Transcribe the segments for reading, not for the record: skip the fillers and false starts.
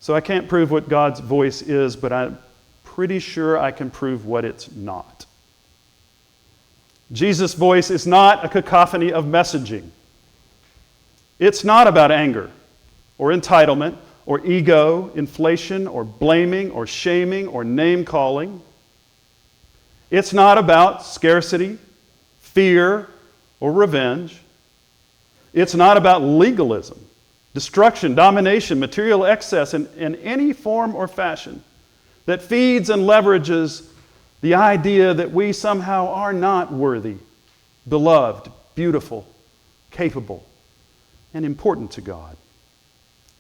So I can't prove what God's voice is, but I'm pretty sure I can prove what it's not. Jesus' voice is not a cacophony of messaging. It's not about anger or entitlement or ego, inflation or blaming or shaming or name-calling. It's not about scarcity, fear, or revenge. It's not about legalism, destruction, domination, material excess in any form or fashion that feeds and leverages the idea that we somehow are not worthy, beloved, beautiful, capable, and important to God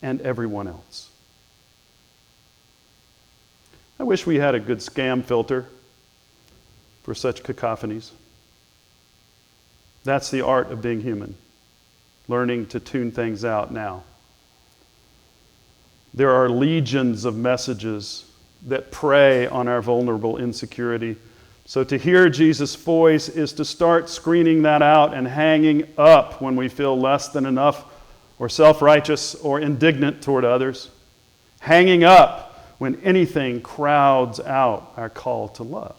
and everyone else. I wish we had a good scam filter for such cacophonies. That's the art of being human, learning to tune things out now. There are legions of messages that prey on our vulnerable insecurity. So to hear Jesus' voice is to start screening that out and hanging up when we feel less than enough or self-righteous or indignant toward others. Hanging up when anything crowds out our call to love.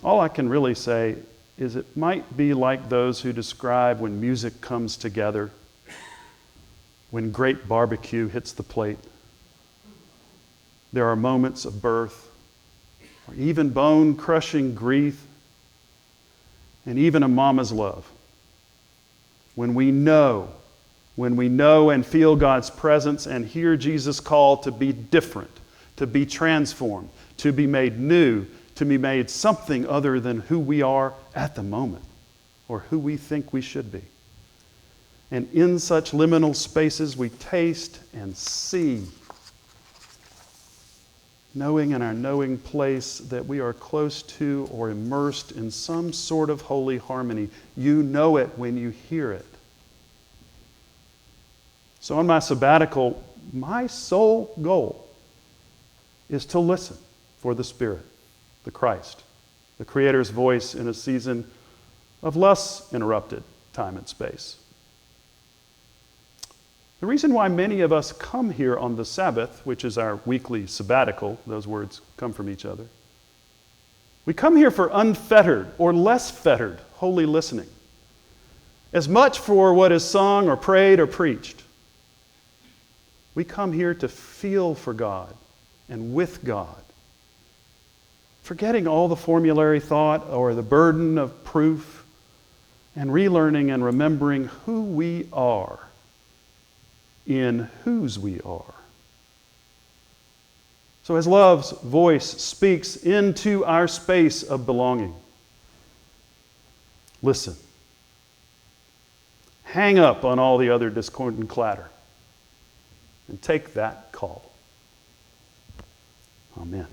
All I can really say is it might be like those who describe when music comes together, when great barbecue hits the plate. There are moments of birth, or even bone-crushing grief, and even a mama's love. When we know and feel God's presence and hear Jesus' call to be different, to be transformed, to be made new, to be made something other than who we are at the moment, or who we think we should be. And in such liminal spaces, we taste and see, knowing in our knowing place that we are close to or immersed in some sort of holy harmony. You know it when you hear it. So on my sabbatical, my sole goal is to listen for the Spirit, the Christ, the Creator's voice in a season of less interrupted time and space. The reason why many of us come here on the Sabbath, which is our weekly sabbatical, those words come from each other, we come here for unfettered or less fettered holy listening, as much for what is sung or prayed or preached. We come here to feel for God and with God, forgetting all the formulary thought or the burden of proof, and relearning and remembering who we are in whose we are. So as love's voice speaks into our space of belonging, listen. Hang up on all the other discordant clatter and take that call. Amen.